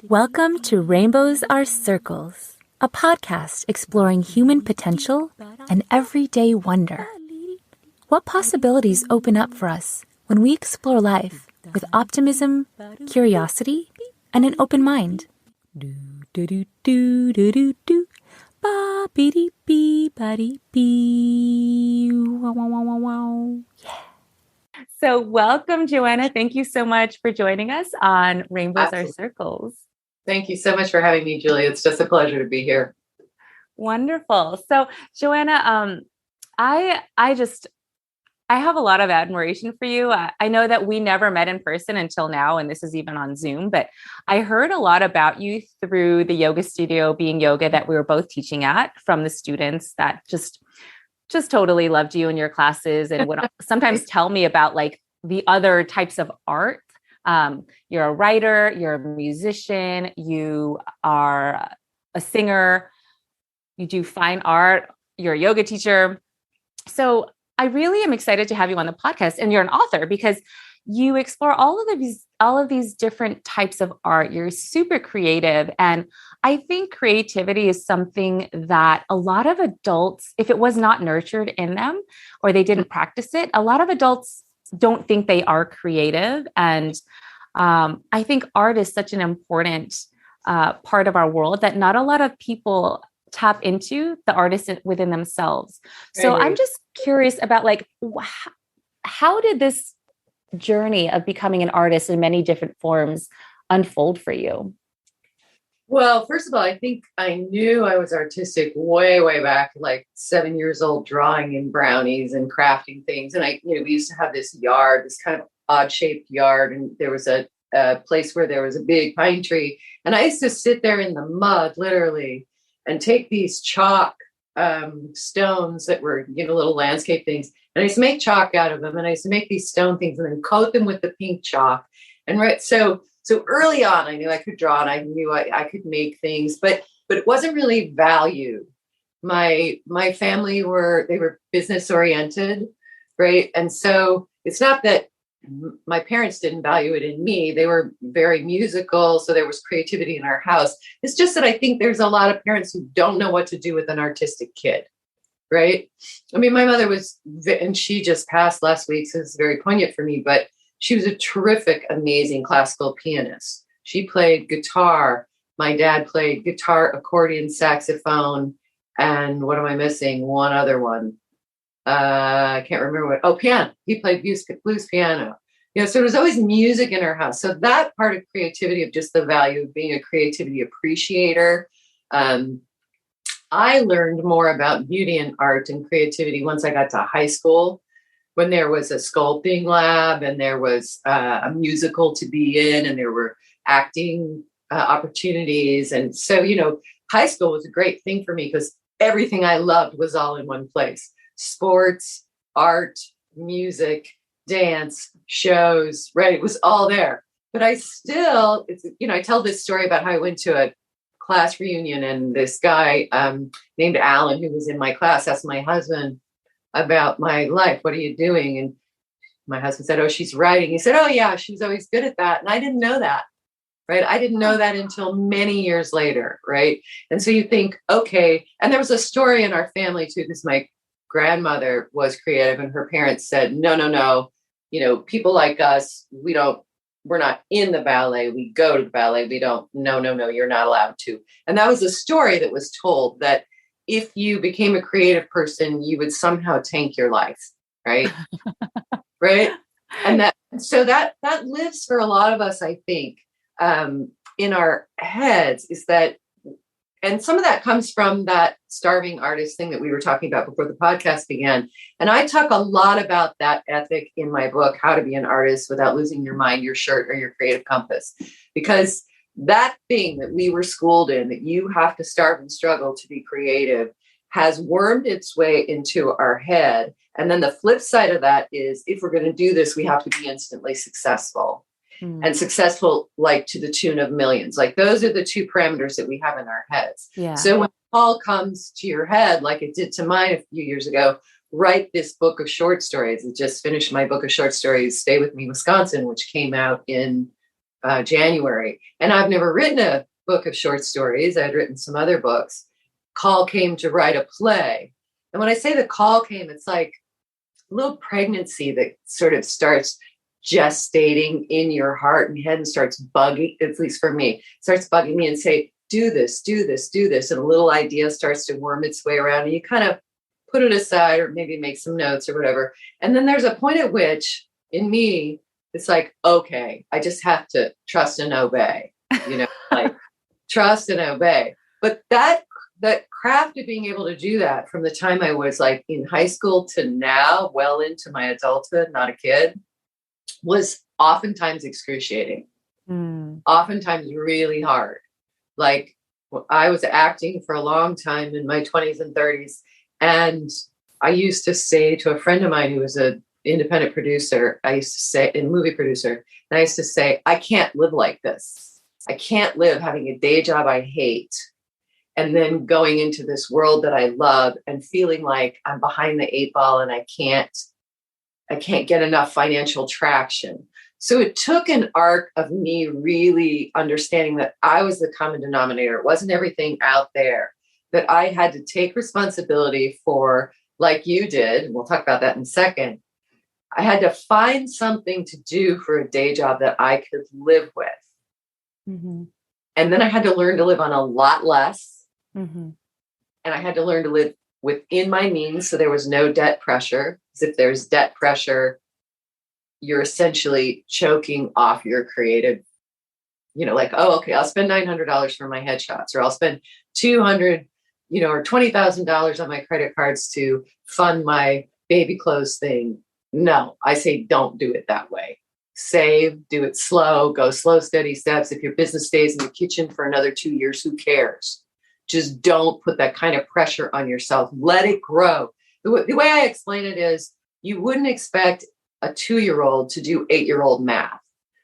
Welcome to Rainbows Are Circles, a podcast exploring human potential and everyday wonder. What possibilities open up for us when we explore life with optimism, curiosity, and an open mind? So welcome, JoAnneh. Thank you so much for joining us on Rainbows Are Circles. Thank you so much for having me, Julie. It's just a pleasure to be here. Wonderful. So JoAnneh, I have a lot of admiration for you. I know that we never met in person until now, and this is even on Zoom, but I heard a lot about you through the yoga studio, Being Yoga, that we were both teaching at, from the students that just totally loved you in your classes and would sometimes tell me about like the other types of art. You're a writer, you're a musician, you are a singer, you do fine art, you're a yoga teacher. So I really am excited to have you on the podcast, and you're an author because you explore all of these different types of art. You're super creative. And I think creativity is something that a lot of adults, if it was not nurtured in them or they didn't practice it, a lot of adults don't think they are creative. And I think art is such an important part of our world that not a lot of people tap into the artists within themselves. So I'm just curious about like, how did this journey of becoming an artist in many different forms unfold for you? Well, first of all, I think I knew I was artistic way, way back, like 7 years old, drawing in brownies and crafting things. And we used to have this yard, this kind of odd shaped yard. And there was a place where there was a big pine tree. And I used to sit there in the mud, literally, and take these chalk stones that were, little landscape things. And I used to make chalk out of them. And I used to make these stone things and then coat them with the pink chalk. And so early on, I knew I could draw and I knew I could make things, but it wasn't really valued. My family they were business oriented, right? And so it's not that my parents didn't value it in me. They were very musical. So there was creativity in our house. It's just that I think there's a lot of parents who don't know what to do with an artistic kid, right? I mean, my mother and she just passed last week, so it's very poignant for me, but she was a terrific, amazing classical pianist. She played guitar. My dad played guitar, accordion, saxophone, and what am I missing? One other one. I can't remember piano. He played blues piano. So there was always music in our house. So that part of creativity, of just the value of being a creativity appreciator. I learned more about beauty and art and creativity once I got to high school, when there was a sculpting lab and there was a musical to be in and there were acting opportunities. And so, high school was a great thing for me because everything I loved was all in one place. Sports, art, music, dance, shows, right? It was all there. But I still, I tell this story about how I went to a class reunion and this guy named Alan, who was in my class, asked my husband about my life. What are you doing? And my husband said, oh, she's writing. He said, oh yeah, she's always good at that. And I didn't know that, right? I didn't know that until many years later, right? And so you think, okay. And there was a story in our family too, because my grandmother was creative and her parents said, no, people like us, we're not in the ballet. We go to the ballet. We don't, no, you're not allowed to. And that was a story that was told, that if you became a creative person, you would somehow tank your life, right? Right. And that lives for a lot of us, I think, in our heads, is that, and some of that comes from that starving artist thing that we were talking about before the podcast began. And I talk a lot about that ethic in my book, How to Be an Artist Without Losing Your Mind, Your Shirt, or Your Creative Compass, because that thing that we were schooled in, that you have to starve and struggle to be creative, has wormed its way into our head. And then the flip side of that is, if we're going to do this, we have to be instantly successful. And successful, like to the tune of millions. Like those are the two parameters that we have in our heads. Yeah. So when Paul comes to your head, like it did to mine a few years ago, write this book of short stories. I just finished my book of short stories, Stay With Me, Wisconsin, which came out in January. And I've never written a book of short stories. I'd written some other books. Call came to write a play. And when I say the call came, it's like a little pregnancy that sort of starts gestating in your heart and head and starts bugging, at least for me, starts bugging me and say, do this, do this, do this. And a little idea starts to worm its way around and you kind of put it aside or maybe make some notes or whatever. And then there's a point at which in me, it's like, okay, I just have to trust and obey, like trust and obey. But that craft of being able to do that from the time I was like in high school to now, well into my adulthood, not a kid, was oftentimes excruciating, oftentimes really hard. Like I was acting for a long time in my 20s and 30s. And I used to say to a friend of mine who was an independent producer, movie producer, and I used to say, I can't live like this. I can't live having a day job I hate and then going into this world that I love and feeling like I'm behind the eight ball and I can't get enough financial traction. So it took an arc of me really understanding that I was the common denominator. It wasn't everything out there, that I had to take responsibility for, like you did, and we'll talk about that in a second. I had to find something to do for a day job that I could live with. Mm-hmm. And then I had to learn to live on a lot less. Mm-hmm. And I had to learn to live within my means. So there was no debt pressure. Because if there's debt pressure, you're essentially choking off your creative, like, oh, okay, I'll spend $900 for my headshots, or I'll spend $200, or $20,000 on my credit cards to fund my baby clothes thing. No, I say, don't do it that way. Save, do it slow, go slow, steady steps. If your business stays in the kitchen for another 2 years, who cares? Just don't put that kind of pressure on yourself. Let it grow. The way I explain it is you wouldn't expect a 2-year-old to do 8-year-old math.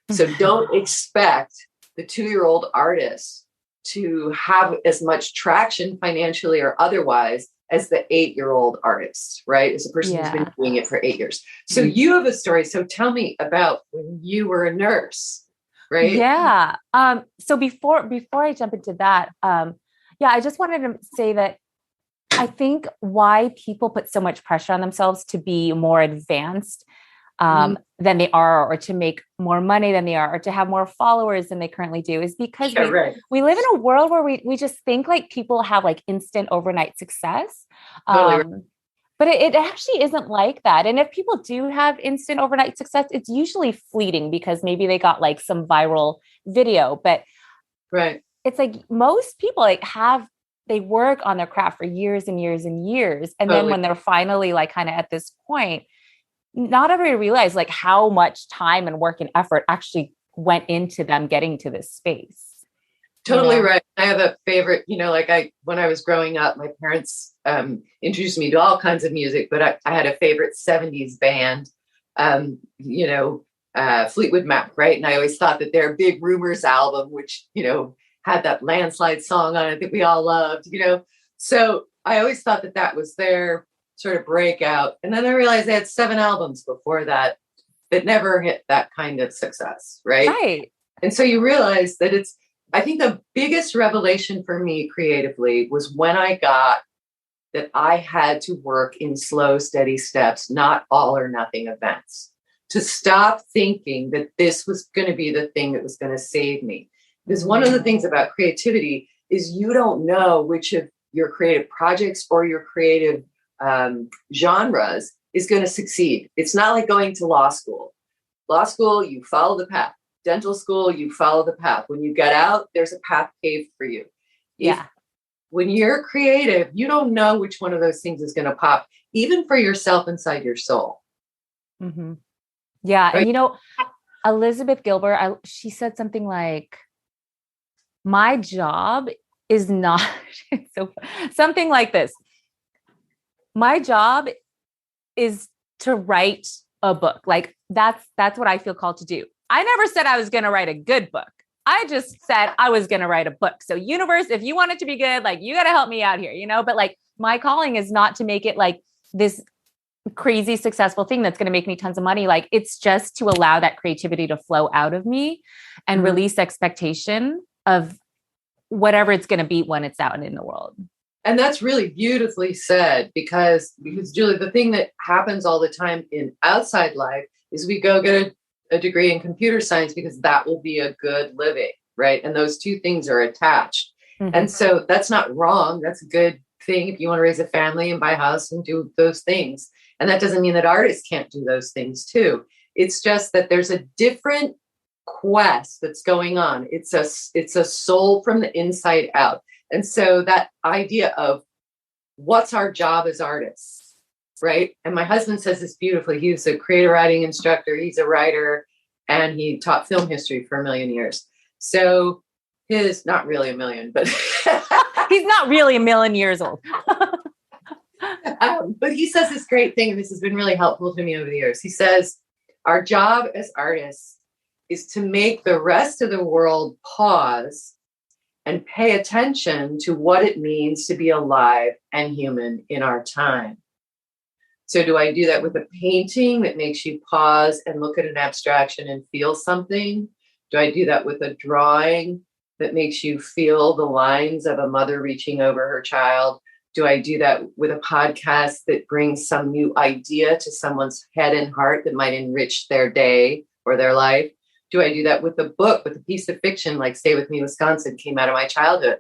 So don't expect the 2-year-old artist to have as much traction financially or otherwise as the 8-year-old artist, right? As a person who's been doing it for 8 years. So you have a story. So tell me about when you were a nurse, right? Yeah. So before I jump into that, I just wanted to say that I think why people put so much pressure on themselves to be more advanced than they are, or to make more money than they are, or to have more followers than they currently do, is because we live in a world where we just think like people have like instant overnight success. Totally. But it actually isn't like that. And if people do have instant overnight success, it's usually fleeting because maybe they got like some viral video, but it's like most people they work on their craft for years and years and years. And then when they're finally like kind of at this point, not everybody realized like how much time and work and effort actually went into them getting to this space. Totally right. I have a favorite, when I was growing up, my parents introduced me to all kinds of music, but I had a favorite 70s band, Fleetwood Mac, right? And I always thought that their Big Rumors album, which, had that Landslide song on it that we all loved, So I always thought that was their sort of breakout. And then I realized they had 7 albums before that never hit that kind of success, right? Right. And so you realize that I think the biggest revelation for me creatively was when I got that I had to work in slow, steady steps, not all or nothing events, to stop thinking that this was going to be the thing that was going to save me. Because one of the things about creativity is you don't know which of your creative projects or your creative genres is going to succeed. It's not like going to law school. Law school, you follow the path. Dental school, you follow the path. When you get out, there's a path paved for you. When you're creative, you don't know which one of those things is going to pop, even for yourself inside your soul. Mm-hmm. Yeah. Right? And Elizabeth Gilbert, she said something like, my job is not something like this. My job is to write a book. Like that's what I feel called to do. I never said I was going to write a good book. I just said I was going to write a book. So universe, if you want it to be good, like you got to help me out here, but like my calling is not to make it like this crazy successful thing that's going to make me tons of money. Like, it's just to allow that creativity to flow out of me and release expectation of whatever it's going to be when it's out in the world. And that's really beautifully said, because Julie, the thing that happens all the time in outside life is we go get a degree in computer science because that will be a good living, right? And those two things are attached. And so that's not wrong. That's a good thing if you want to raise a family and buy a house and do those things. And that doesn't mean that artists can't do those things too. It's just that there's a different quest that's going on. It's a soul from the inside out. And so that idea of what's our job as artists, right? And my husband says this beautifully. He was a creative writing instructor. He's a writer, and he taught film history for 1,000,000 years. So not really 1,000,000, but he's not really 1,000,000 years old. But he says this great thing, and this has been really helpful to me over the years. He says, our job as artists is to make the rest of the world pause and pay attention to what it means to be alive and human in our time. So do I do that with a painting that makes you pause and look at an abstraction and feel something? Do I do that with a drawing that makes you feel the lines of a mother reaching over her child? Do I do that with a podcast that brings some new idea to someone's head and heart that might enrich their day or their life? Do I do that with a book, with a piece of fiction like Stay With Me, Wisconsin came out of my childhood?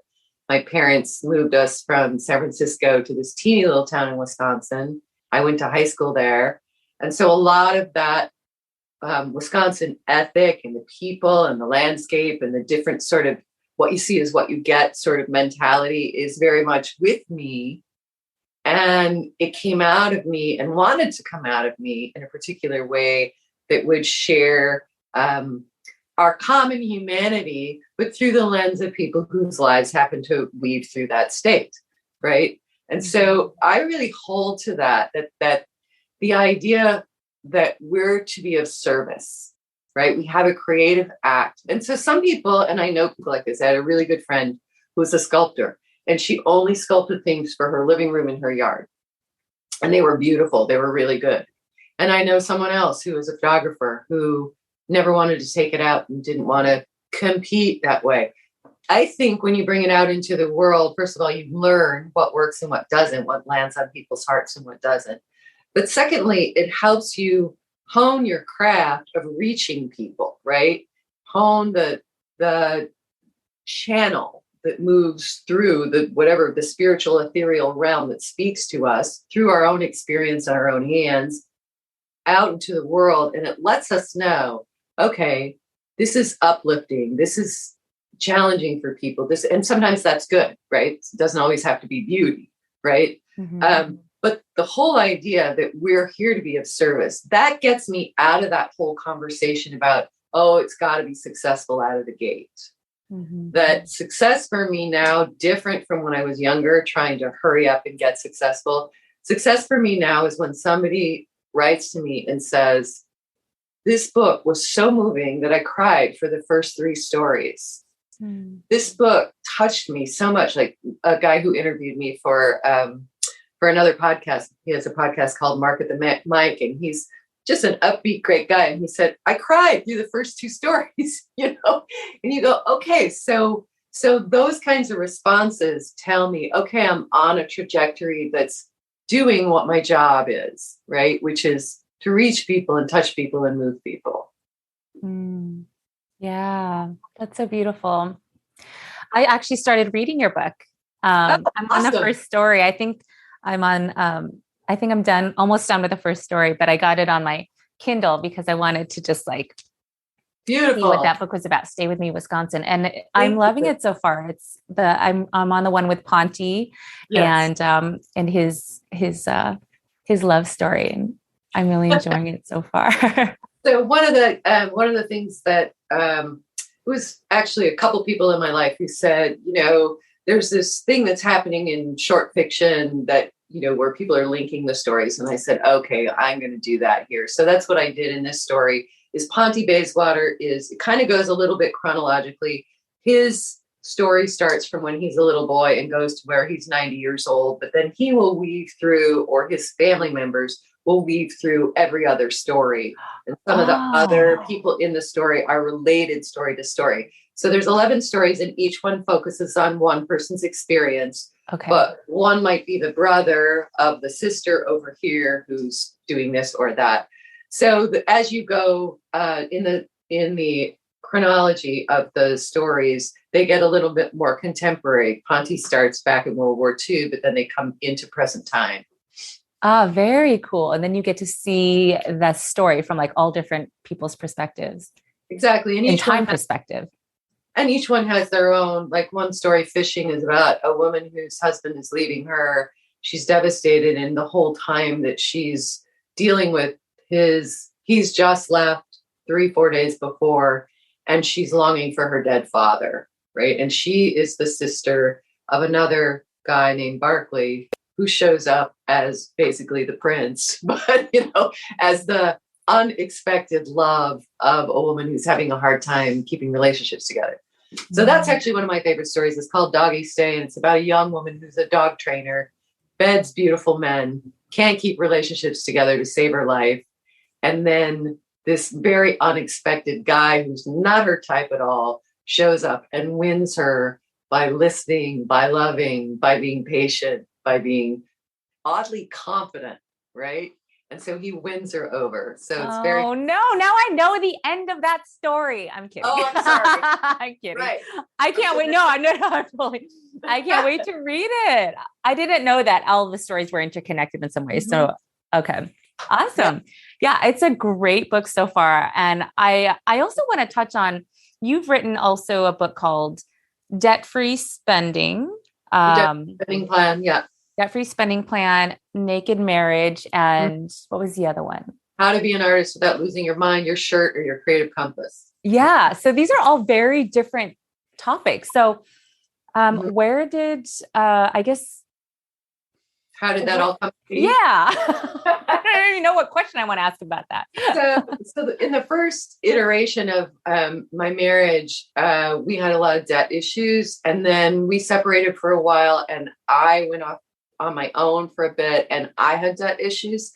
My parents moved us from San Francisco to this teeny little town in Wisconsin. I went to high school there. And so a lot of that Wisconsin ethic and the people and the landscape and the different sort of what you see is what you get sort of mentality is very much with me. And it came out of me and wanted to come out of me in a particular way that would share our common humanity, but through the lens of people whose lives happen to weave through that state, right? And so I really hold to that the idea that we're to be of service, right? We have a creative act. And so some people, and I know people like this, I had a really good friend who was a sculptor, and she only sculpted things for her living room in her yard. And they were beautiful. They were really good. And I know someone else who was a photographer who never wanted to take it out and didn't want to compete that way. I think when you bring it out into the world, first of all, you learn what works and what doesn't, what lands on people's hearts and what doesn't. But secondly, it helps you hone your craft of reaching people, right? Hone the channel that moves through the spiritual ethereal realm that speaks to us through our own experience and our own hands out into the world. And it lets us know, okay, this is uplifting. This is challenging for people. And sometimes that's good, right? It doesn't always have to be beauty, right? But the whole idea that we're here to be of service, that gets me out of that whole conversation about, oh, it's got to be successful out of the gate. That success for me now, different from when I was younger, trying to hurry up and get successful. Success for me now is when somebody writes to me and says, this book was so moving that I cried for the first 3 stories. This book touched me so much. Like a guy who interviewed me for another podcast. He has a podcast called Mark at the Mic, and he's just an upbeat, great guy. And he said, I cried through the first 2 stories, and you go, okay, so those kinds of responses tell me, okay, I'm on a trajectory that's doing what my job is, right? Which is to reach people and touch people and move people. Yeah, that's so beautiful. I actually started reading your book. I'm on the first story. I think I'm almost done with the first story, but I got it on my Kindle because I wanted to just see what that book was about. Stay With Me, Wisconsin. And I'm loving it so far. I'm on the one with Ponty and his love story. And I'm really enjoying it so far. So one of the things that was actually a couple people in my life who said, there's this thing that's happening in short fiction that, where people are linking the stories. And I said, okay, I'm going to do that here. So that's what I did in this story. Is Ponty Bayswater it kind of goes a little bit chronologically. His story starts from when he's a little boy and goes to where he's 90 years old, but then he will weave through, or his family members will weave through every other story. And some of the other people in the story are related story to story. So there's 11 stories and each one focuses on one person's experience. Okay. But one might be the brother of the sister over here who's doing this or that. So as you go in the chronology of the stories, they get a little bit more contemporary. Ponte starts back in World War II, but then they come into present time. Very cool. And then you get to see the story from like all different people's perspectives. Exactly. And in time perspective. And each one has their own, like one story, Fishing, is about a woman whose husband is leaving her. She's devastated. And the whole time that she's dealing with he's just left 3-4 days before, and she's longing for her dead father. Right. And she is the sister of another guy named Barclay, who shows up as basically the prince, but, as the unexpected love of a woman who's having a hard time keeping relationships together. So that's actually one of my favorite stories. It's called Doggy Stay, and it's about a young woman who's a dog trainer, beds beautiful men, can't keep relationships together to save her life. And then this very unexpected guy who's not her type at all shows up and wins her by listening, by loving, by being patient, by being oddly confident, right? And so he wins her over. So it's very... Oh, no. Now I know the end of that story. I'm kidding. Oh, I'm sorry. I'm kidding. Right. I can't wait. No, I'm totally. I can't wait to read it. I didn't know that all the stories were interconnected in some way. Mm-hmm. So, okay. Awesome. Yeah, it's a great book so far. And I also want to touch on, you've written also a book called Debt-Free Spending. Debt-Free Spending Plan, yeah. Debt-Free Spending Plan, Naked Marriage, and what was the other one? How to Be an Artist Without Losing Your Mind, Your Shirt, or Your Creative Compass. Yeah. So these are all very different topics. So where did, I guess... How did that all come to be? Yeah. I don't even know what question I want to ask about that. So in the first iteration of my marriage, we had a lot of debt issues, and then we separated for a while, and I went off on my own for a bit, and I had debt issues.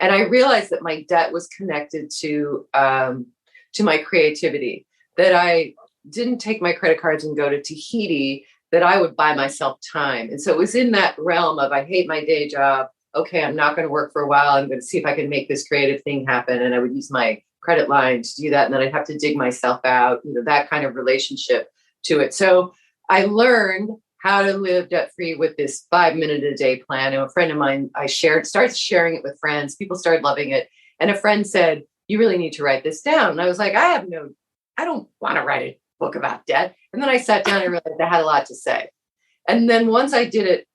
And I realized that my debt was connected to my creativity, that I didn't take my credit cards and go to Tahiti, that I would buy myself time. And so it was in that realm of, I hate my day job. Okay, I'm not going to work for a while. I'm going to see if I can make this creative thing happen. And I would use my credit line to do that. And then I'd have to dig myself out, that kind of relationship to it. So I learned how to live debt-free with this 5-minute a day plan. And a friend of mine, started sharing it with friends. People started loving it. And a friend said, you really need to write this down. And I was like, I don't want to write a book about debt. And then I sat down and realized I had a lot to say. And then once I did it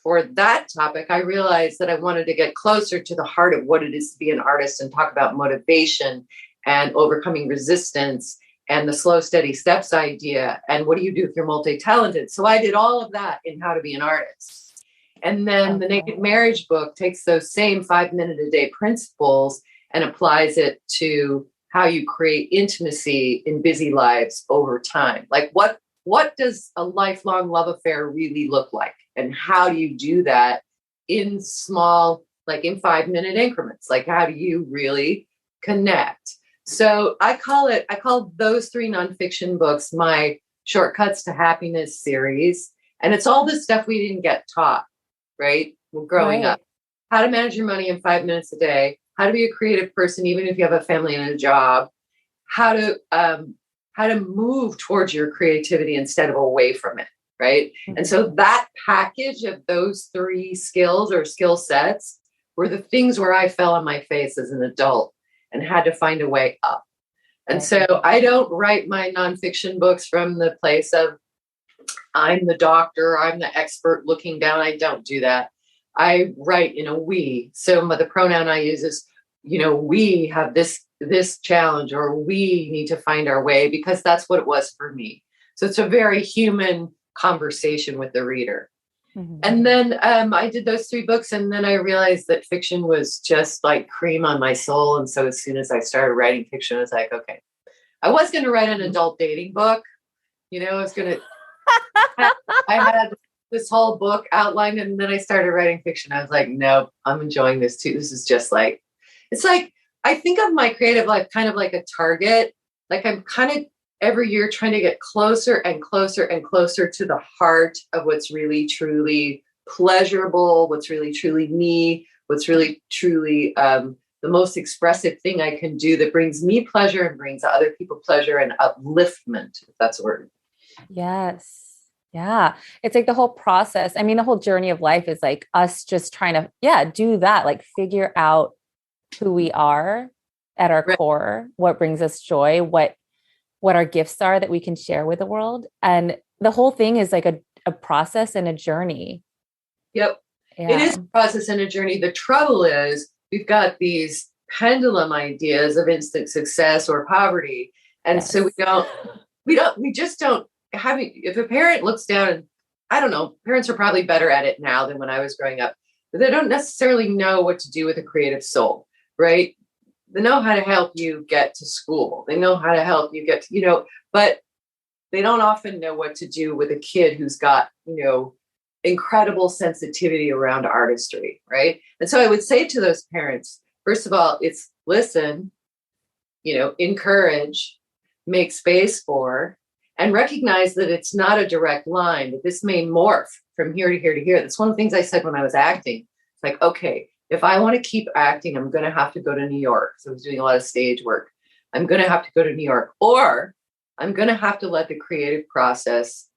for that topic, I realized that I wanted to get closer to the heart of what it is to be an artist and talk about motivation and overcoming resistance and the slow, steady steps idea. And what do you do if you're multi-talented? So I did all of that in How to Be an Artist. And then the Naked Marriage book takes those same 5-minute a day principles and applies it to how you create intimacy in busy lives over time. Like what does a lifelong love affair really look like? And how do you do that in small, like in 5-minute increments? Like, how do you really connect? So I call those 3 nonfiction books my Shortcuts to Happiness series. And it's all the stuff we didn't get taught, right? Growing up. How to manage your money in 5 minutes a day, how to be a creative person, even if you have a family and a job, how to move towards your creativity instead of away from it. Right. Mm-hmm. And so that package of those 3 skills or skill sets were the things where I fell on my face as an adult and had to find a way up. And so I don't write my nonfiction books from the place of I'm the doctor, I'm the expert looking down. I don't do that. I write in a we. So the pronoun I use is, we have this challenge, or we need to find our way, because that's what it was for me. So it's a very human conversation with the reader. Mm-hmm. And then I did those 3 books, and then I realized that fiction was just like cream on my soul. And so as soon as I started writing fiction, I was like, okay, I was going to write an adult dating book. I was going to, I this whole book outlined, and then I started writing fiction. I was like, nope, I'm enjoying this too. This is just like, it's like, I think of my creative life kind of like a target. Like I'm kind of every year trying to get closer and closer and closer to the heart of what's really truly pleasurable, what's really truly me, what's really truly the most expressive thing I can do that brings me pleasure and brings other people pleasure and upliftment, if that's a word. Yes. Yeah. It's like the whole process. I mean, the whole journey of life is like us just trying to, yeah, do that, like figure out who we are at our Right. core, what brings us joy, what our gifts are that we can share with the world. And the whole thing is like a process and a journey. Yep. It Yeah. is a process and a journey. The trouble is we've got these pendulum ideas of instant success or poverty. And so Yes. we just don't having, if a parent looks down and I don't know, parents are probably better at it now than when I was growing up, but they don't necessarily know what to do with a creative soul, right? They know how to help you get to school. They know how to help you get to, but they don't often know what to do with a kid who's got, incredible sensitivity around artistry, right? And so I would say to those parents, first of all, it's listen, encourage, make space for, and recognize that it's not a direct line, that this may morph from here to here to here. That's one of the things I said when I was acting. It's like, okay, if I want to keep acting, I'm going to have to go to New York. So I was doing a lot of stage work. I'm going to have to go to New York, or I'm going to have to let the creative process,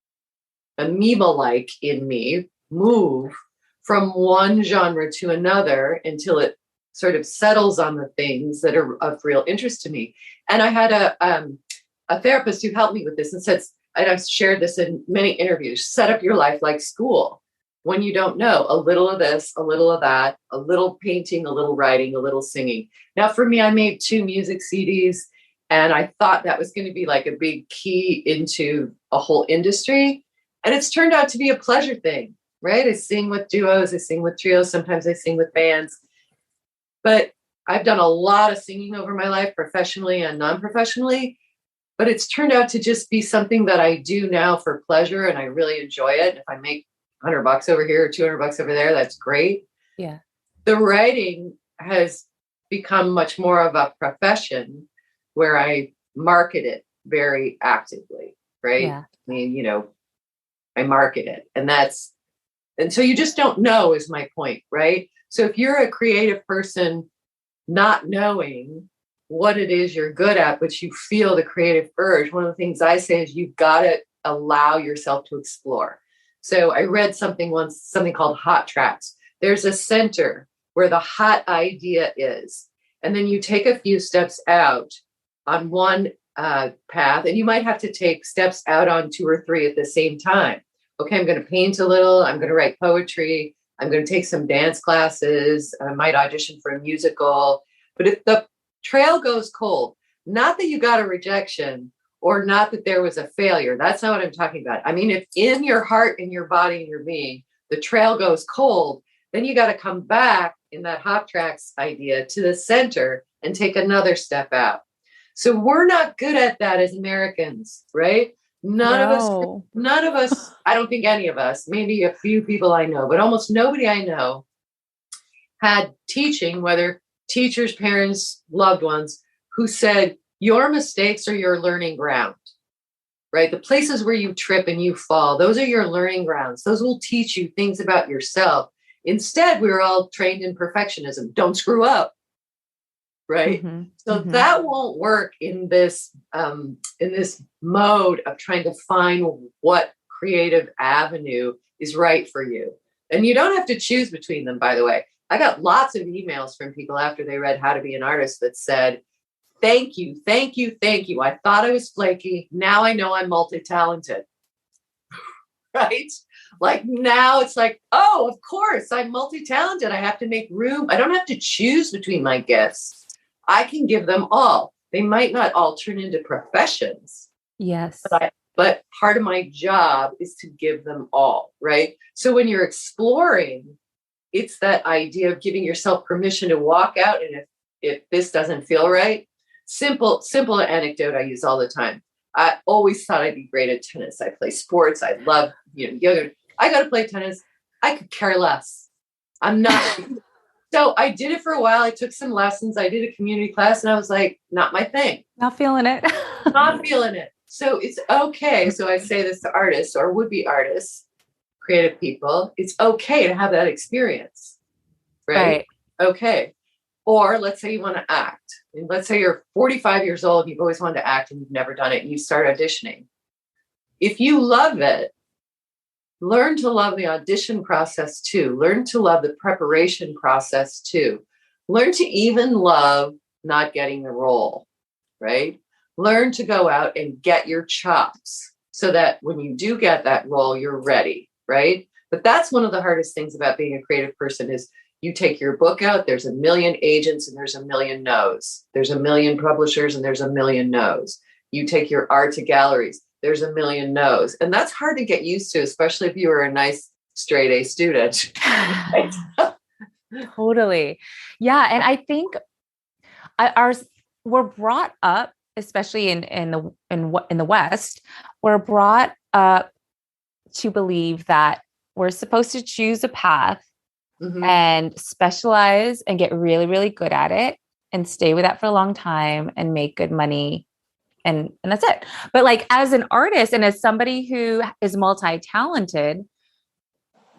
amoeba-like in me, move from one genre to another until it sort of settles on the things that are of real interest to me. And I had a therapist who helped me with this and said, and I've shared this in many interviews, set up your life like school. When you don't know, a little of this, a little of that, a little painting, a little writing, a little singing. Now, for me, I made 2 music CDs, and I thought that was going to be like a big key into a whole industry. And it's turned out to be a pleasure thing, right? I sing with duos, I sing with trios, sometimes I sing with bands. But I've done a lot of singing over my life, professionally and non-professionally. But it's turned out to just be something that I do now for pleasure, and I really enjoy it. If I make $100 over here or $200 over there, that's great. Yeah. The writing has become much more of a profession where I market it very actively, right? Yeah. I mean, I market it, and so you just don't know is my point, right? So if you're a creative person, not knowing what it is you're good at, but you feel the creative urge, one of the things I say is you've got to allow yourself to explore. So I read something once, something called hot tracks. There's a center where the hot idea is, and then you take a few steps out on one path, and you might have to take steps out on 2 or 3 at the same time. Okay, I'm going to paint a little. I'm going to write poetry. I'm going to take some dance classes. I might audition for a musical. But if the trail goes cold, not that you got a rejection or not that there was a failure, that's not what I'm talking about. I mean, if in your heart, in your body, in your being, the trail goes cold, then you got to come back in that hot tracks idea to the center and take another step out. So we're not good at that as Americans, right? None of us, I don't think any of us, maybe a few people I know, but almost nobody I know had teaching, whether teachers, parents, loved ones, who said, your mistakes are your learning ground, right? The places where you trip and you fall, those are your learning grounds. Those will teach you things about yourself. Instead, we were all trained in perfectionism. Don't screw up. Right. Mm-hmm. So Mm-hmm. that won't work in this mode of trying to find what creative avenue is right for you. And you don't have to choose between them, by the way. I got lots of emails from people after they read How to Be an Artist that said, thank you, thank you, thank you. I thought I was flaky. Now I know I'm multi-talented. Right? Like now it's like, oh, of course, I'm multi-talented. I have to make room. I don't have to choose between my gifts. I can give them all. They might not all turn into professions. Yes. But part of my job is to give them all, right? So when you're exploring, it's that idea of giving yourself permission to walk out. And if this doesn't feel right, simple anecdote I use all the time. I always thought I'd be great at tennis. I play sports. I love yoga. I got to play tennis. I could care less. I'm not. So I did it for a while. I took some lessons. I did a community class and I was like, not my thing. Not feeling it. Not feeling it. So it's okay. So I say this to artists or would-be artists, creative people. It's okay to have that experience, right? Okay. Or let's say you want to act. And let's say you're 45 years old, you've always wanted to act and you've never done it, and you start auditioning. If you love it, learn to love the audition process too. Learn to love the preparation process too. Learn to even love not getting the role, right? Learn to go out and get your chops so that when you do get that role, you're ready, right? But that's one of the hardest things about being a creative person is you take your book out, there's a million agents and there's a million no's. There's a million publishers and there's a million no's. You take your art to galleries, there's a million no's. And that's hard to get used to, especially if you were a nice straight A student. Totally. Yeah. And I think we're brought up, especially in the West, we're brought up to believe that we're supposed to choose a path and specialize and get really, really good at it and stay with that for a long time and make good money. And that's it. But like as an artist and as somebody who is multi-talented,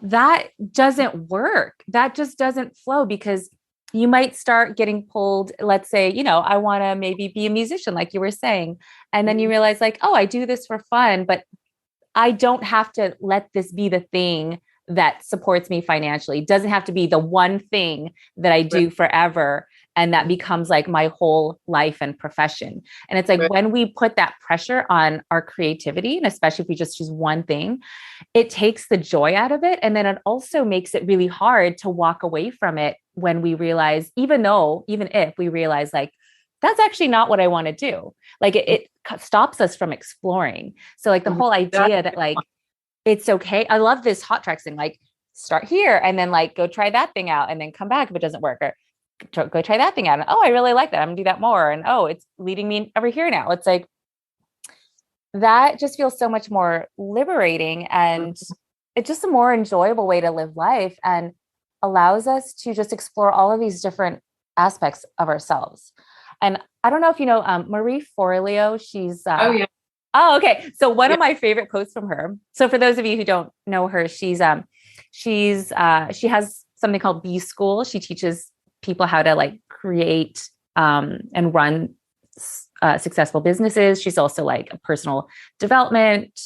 that doesn't work. That just doesn't flow because you might start getting pulled. Let's say, I want to maybe be a musician, like you were saying. And then you realize like, oh, I do this for fun, but I don't have to let this be the thing that supports me financially. It doesn't have to be the one thing that I do forever. And that becomes like my whole life and profession. And it's like when we put that pressure on our creativity, and especially if we just choose one thing, it takes the joy out of it. And then it also makes it really hard to walk away from it when we realize, even if we realize like, that's actually not what I want to do. Like it stops us from exploring. So like the whole idea that like, it's okay. I love this hot tracks thing, like start here and then like go try that thing out and then come back if it doesn't work, or go try that thing out. And, oh, I really like that. I'm gonna do that more. And, oh, it's leading me over here now. It's like, that just feels so much more liberating. And it's just a more enjoyable way to live life and allows us to just explore all of these different aspects of ourselves. And I don't know if you know, Marie Forleo, she's, oh yeah. Oh, okay. So one of my favorite quotes from her. So for those of you who don't know her, she has something called B School. She teaches people how to like create and run successful businesses. She's also like a personal development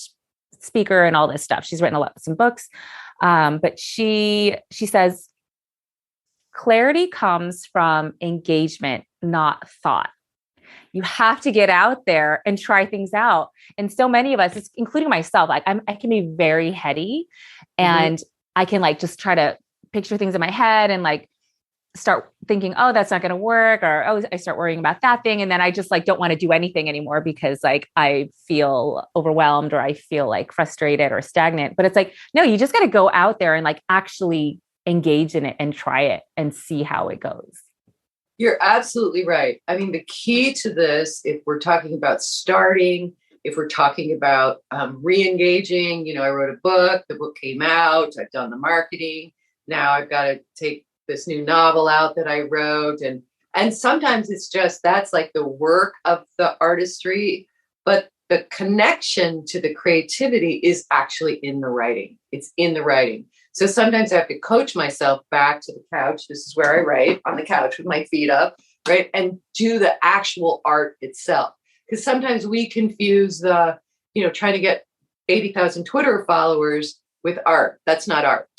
speaker and all this stuff. She's written some books. But she says, clarity comes from engagement, not thought. You have to get out there and try things out. And so many of us, including myself, like I can be very heady and I can like just try to picture things in my head and like start thinking, oh, that's not going to work. Or, oh, I start worrying about that thing. And then I just like, don't want to do anything anymore because like I feel overwhelmed or I feel like frustrated or stagnant. But it's like, no, you just got to go out there and like actually engage in it and try it and see how it goes. You're absolutely right. I mean, the key to this, if we're talking about starting, if we're talking about re-engaging, I wrote a book, the book came out, I've done the marketing. Now I've got to take this new novel out that I wrote. And sometimes it's just, that's like the work of the artistry, but the connection to the creativity is actually in the writing. It's in the writing. So sometimes I have to coach myself back to the couch. This is where I write, on the couch with my feet up, right? And do the actual art itself. Because sometimes we confuse the, trying to get 80,000 Twitter followers with art. That's not art.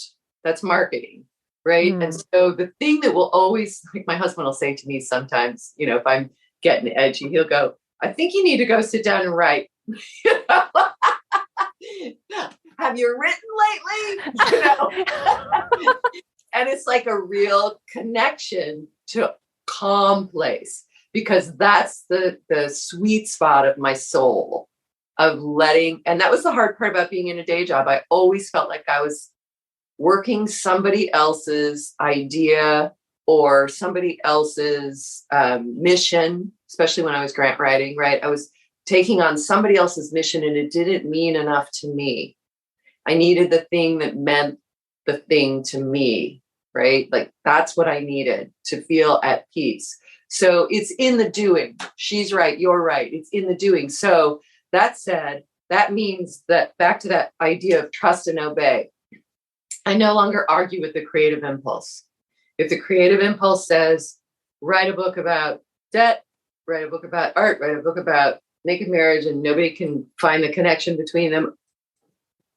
That's marketing, right? And so the thing that will always, like my husband will say to me sometimes, if I'm getting edgy, he'll go, I think you need to go sit down and write. Have you written lately? And it's like a real connection to calm place, because that's the sweet spot of my soul of letting. And that was the hard part about being in a day job. I always felt like I was working somebody else's idea or somebody else's mission, especially when I was grant writing, right? I was taking on somebody else's mission and it didn't mean enough to me. I needed the thing that meant the thing to me, right? Like that's what I needed to feel at peace. So it's in the doing. She's right. You're right. It's in the doing. So that said, that means that back to that idea of trust and obey. I no longer argue with the creative impulse. If the creative impulse says, write a book about debt, write a book about art, write a book about naked marriage, and nobody can find the connection between them,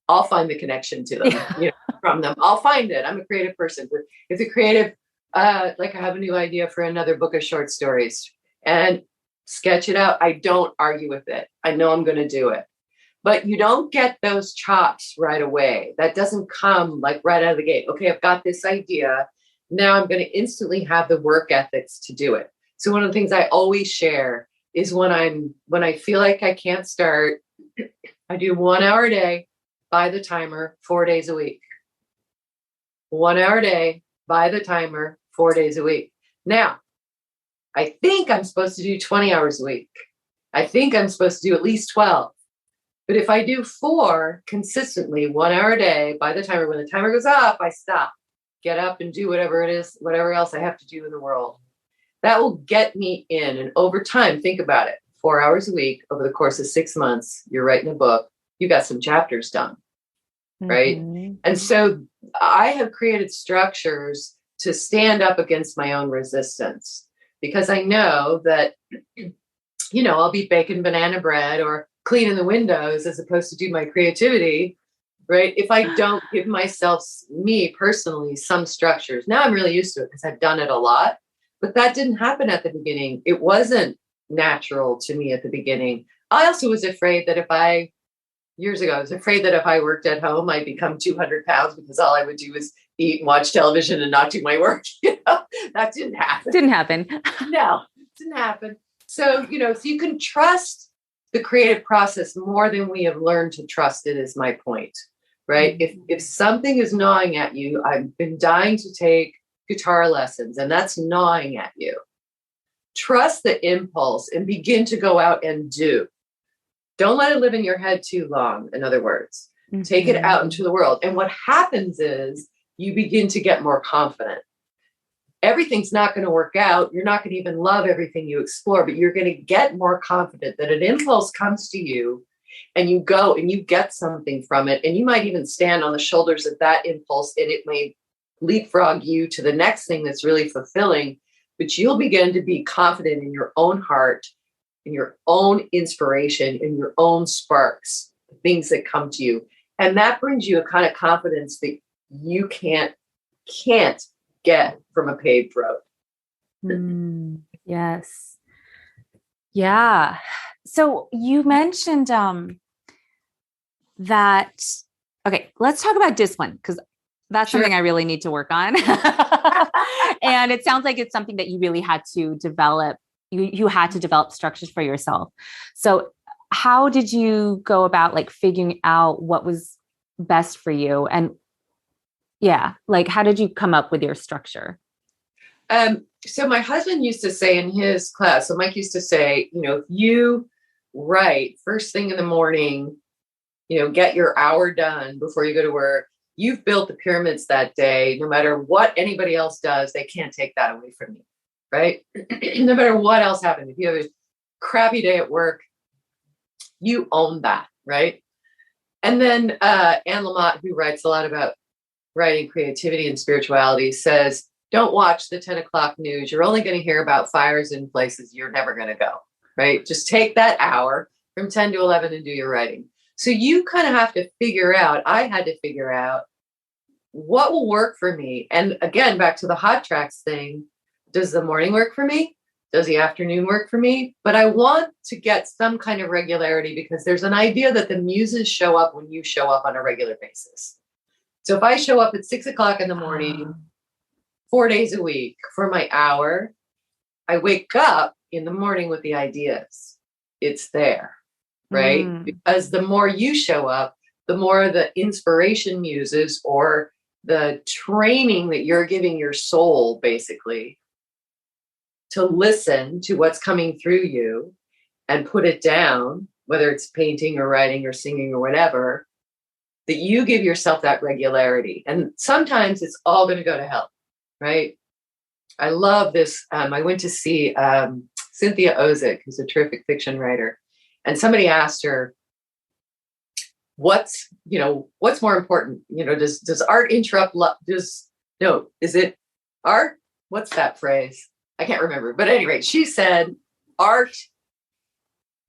I'll find the connection to them, from them. I'll find it. I'm a creative person. But if the creative, like I have a new idea for another book of short stories and sketch it out, I don't argue with it. I know I'm going to do it. But you don't get those chops right away. That doesn't come like right out of the gate. Okay, I've got this idea. Now I'm going to instantly have the work ethics to do it. So one of the things I always share is when I feel like I can't start, I do 1 hour a day by the timer, 4 days a week. 1 hour a day by the timer, 4 days a week. Now, I think I'm supposed to do 20 hours a week. I think I'm supposed to do at least 12. But if I do 4 consistently, 1 hour a day by the timer, when the timer goes up, I stop, get up and do whatever it is, whatever else I have to do in the world. That will get me in. And over time, think about it, 4 hours a week over the course of 6 months, you're writing a book, you got some chapters done, right? Mm-hmm. And so I have created structures to stand up against my own resistance because I know that, I'll be baking banana bread or cleaning the windows as opposed to do my creativity, right? If I don't give myself, me personally, some structures. Now I'm really used to it because I've done it a lot, but that didn't happen at the beginning. It wasn't natural to me at the beginning. I also was afraid that years ago, I was afraid that if I worked at home, I'd become 200 pounds because all I would do was eat and watch television and not do my work. That didn't happen. Didn't happen. No, didn't happen. So, so you can trust the creative process more than we have learned to trust it is my point, right? Mm-hmm. If something is gnawing at you, I've been dying to take guitar lessons and that's gnawing at you. Trust the impulse and begin to go out and do. Don't let it live in your head too long. In other words, mm-hmm. Take it out into the world. And what happens is you begin to get more confident. Everything's not going to work out. You're not going to even love everything you explore, but you're going to get more confident that an impulse comes to you and you go and you get something from it. And you might even stand on the shoulders of that impulse and it may leapfrog you to the next thing that's really fulfilling, but you'll begin to be confident in your own heart, in your own inspiration, in your own sparks, things that come to you. And that brings you a kind of confidence that you can't get from a paved road. Yes. Yeah. So you mentioned that, okay, let's talk about discipline because that's something I really need to work on. And it sounds like it's something that you really had to develop. You had to develop structures for yourself. So how did you go about like figuring out what was best for you? And how did you come up with your structure? So my husband used to say in his class, so Mike used to say, if you write first thing in the morning, get your hour done before you go to work, you've built the pyramids that day. No matter what anybody else does, they can't take that away from you, right? No matter what else happens. If you have a crappy day at work, you own that, right? And then Anne Lamott, who writes a lot about writing creativity and spirituality, says, don't watch the 10 o'clock news. You're only going to hear about fires in places you're never going to go, right? Just take that hour from 10 to 11 and do your writing. So you kind of have to I had to figure out what will work for me. And again, back to the hot tracks thing, does the morning work for me? Does the afternoon work for me? But I want to get some kind of regularity because there's an idea that the muses show up when you show up on a regular basis. So if I show up at 6 o'clock in the morning, 4 days a week for my hour, I wake up in the morning with the ideas. It's there, right? Because the more you show up, the more the inspiration muses or the training that you're giving your soul basically to listen to what's coming through you and put it down, whether it's painting or writing or singing or whatever, that you give yourself that regularity. And sometimes it's all going to go to hell, right? I love this. I went to see Cynthia Ozick, who's a terrific fiction writer. And somebody asked her, what's more important? Does art interrupt love? Is it art? What's that phrase? I can't remember. But anyway, she said, art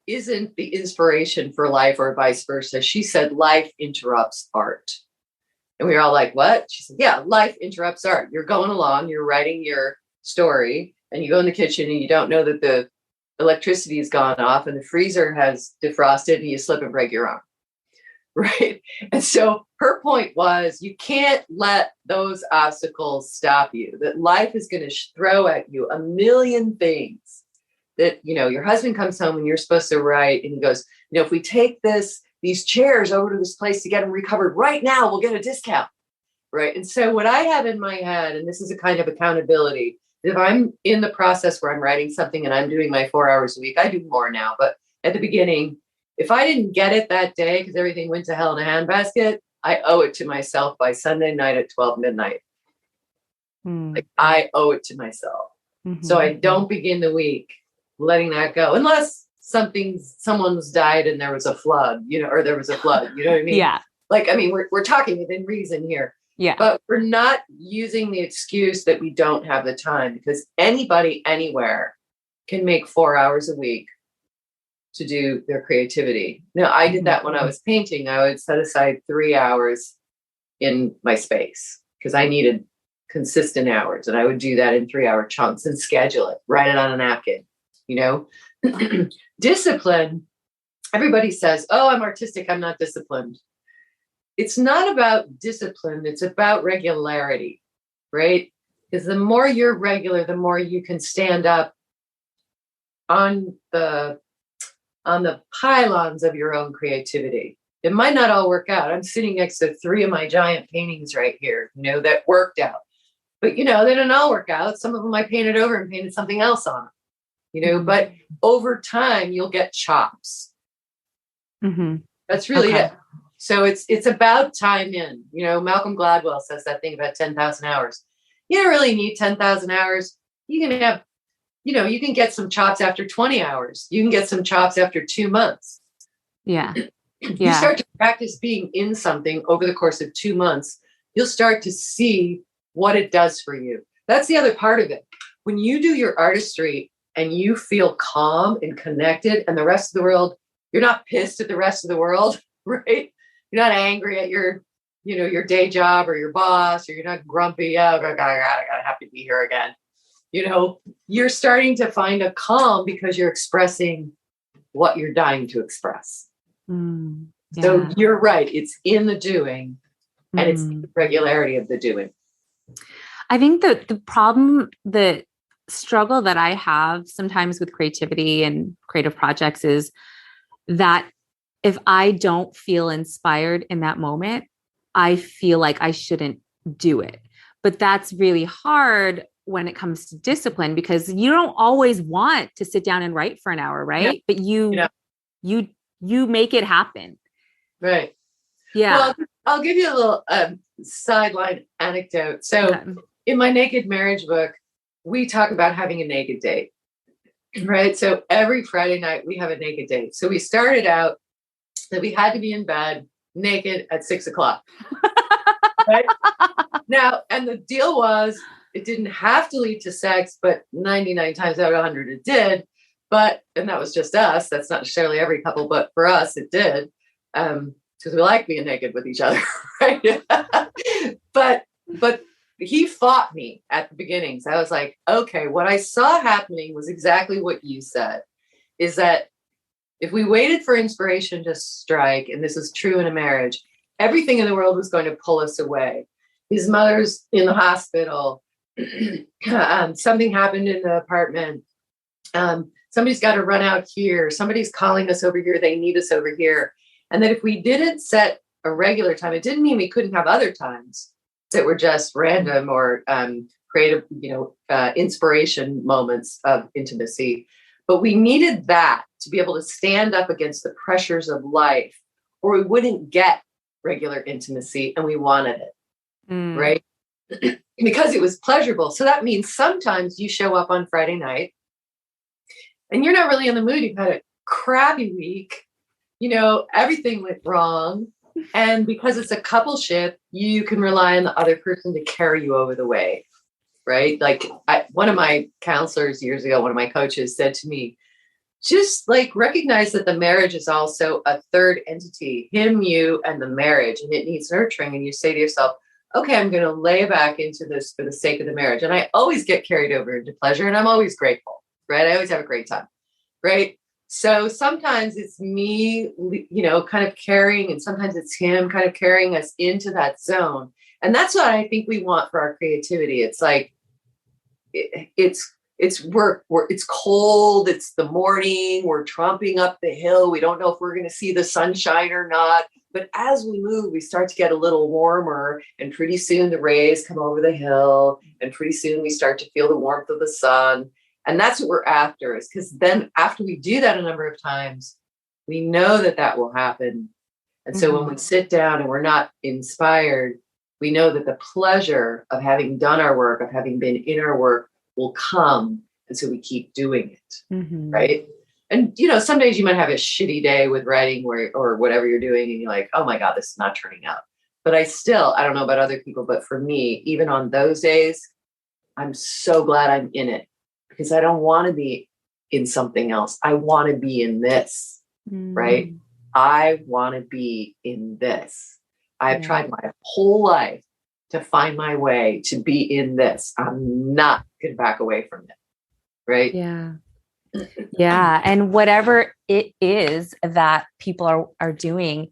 isn't the inspiration for life or vice versa. She said, life interrupts art. And we were all like, what? She said, yeah, life interrupts art. You're going along, you're writing your story, and you go in the kitchen and you don't know that the electricity has gone off and the freezer has defrosted and you slip and break your arm. Right. And so her point was, you can't let those obstacles stop you, that life is going to throw at you a million things. That, your husband comes home and you're supposed to write and he goes, if we take these chairs over to this place to get them recovered right now, we'll get a discount. Right. And so what I have in my head, and this is a kind of accountability, if I'm in the process where I'm writing something and I'm doing my 4 hours a week, I do more now, but at the beginning, if I didn't get it that day because everything went to hell in a handbasket, I owe it to myself by Sunday night at 12 midnight. Like, I owe it to myself. Mm-hmm. So I don't begin the week letting that go, unless someone's died and there was a flood, or there was a flood, you know what I mean? Yeah. We're talking within reason here. Yeah. But we're not using the excuse that we don't have the time, because anybody, anywhere can make 4 hours a week to do their creativity. Now, I did that when I was painting. I would set aside 3 hours in my space because I needed consistent hours. And I would do that in 3-hour chunks and schedule it, write it on a napkin, Discipline. Everybody says, oh, I'm artistic, I'm not disciplined. It's not about discipline. It's about regularity, right? Because the more you're regular, the more you can stand up on the pylons of your own creativity. It might not all work out. I'm sitting next to 3 of my giant paintings right here, that worked out. But, they didn't all work out. Some of them I painted over and painted something else on, but over time you'll get chops. Mm-hmm. That's really it. So it's about time in, Malcolm Gladwell says that thing about 10,000 hours. You don't really need 10,000 hours. You can have, you can get some chops after 20 hours. You can get some chops after 2 months. Yeah. You start to practice being in something over the course of 2 months. You'll start to see what it does for you. That's the other part of it. When you do your artistry and you feel calm and connected, and the rest of the world, you're not pissed at the rest of the world, right? You're not angry at your day job or your boss, or you're not grumpy. Oh, I gotta have to be here again. You're starting to find a calm because you're expressing what you're dying to express. Yeah. So you're right. It's in the doing, and it's the regularity of the doing. I think that the struggle that I have sometimes with creativity and creative projects is that if I don't feel inspired in that moment, I feel like I shouldn't do it. But that's really hard when it comes to discipline, because you don't always want to sit down and write for an hour, right? Yeah. But you make it happen. Right. Yeah. Well, I'll give you a little sideline anecdote. So in my Naked Marriage book, we talk about having a naked date, right? So every Friday night we have a naked date. So we started out that we had to be in bed naked at 6:00. Right? Now, and the deal was, it didn't have to lead to sex, but 99 times out of 100 it did. And that was just us. That's not necessarily every couple, but for us it did. Because we like being naked with each other, right? But he fought me at the beginning. So I was like, okay, what I saw happening was exactly what you said, is that if we waited for inspiration to strike, and this is true in a marriage, everything in the world was going to pull us away. His mother's in the hospital. Something happened in the apartment. Somebody's got to run out here. Somebody's calling us over here. They need us over here. And that if we didn't set a regular time, it didn't mean we couldn't have other times that were just random or creative, inspiration moments of intimacy. But we needed that to be able to stand up against the pressures of life, or we wouldn't get regular intimacy and we wanted it, Mm. right? Because it was pleasurable. So that means sometimes you show up on Friday night and you're not really in the mood. You've had a crappy week. Everything went wrong. And because it's a coupleship, you can rely on the other person to carry you over the way, right? Like one of my counselors years ago, one of my coaches said to me, just like recognize that the marriage is also a third entity, him, you, and the marriage, and it needs nurturing. And you say to yourself, okay, I'm going to lay back into this for the sake of the marriage. And I always get carried over into pleasure, and I'm always grateful, right? I always have a great time, right? So sometimes it's me, kind of carrying, and sometimes it's him kind of carrying us into that zone. And that's what I think we want for our creativity. It's like, it's work. It's cold. It's the morning. We're tromping up the hill. We don't know if we're going to see the sunshine or not. But as we move, we start to get a little warmer. And pretty soon the rays come over the hill. And pretty soon we start to feel the warmth of the sun. And that's what we're after, is because then after we do that a number of times, we know that will happen. And so when we sit down and we're not inspired, we know that the pleasure of having done our work, of having been in our work, will come. And so we keep doing it, right? And, some days you might have a shitty day with writing or whatever you're doing, and you're like, oh my God, this is not turning out. But I don't know about other people, but for me, even on those days, I'm so glad I'm in it, because I don't want to be in something else. I want to be in this, right? I want to be in this. I've tried my whole life to find my way to be in this. I'm not going to back away from it. Right. Yeah. Yeah. And whatever it is that people are doing,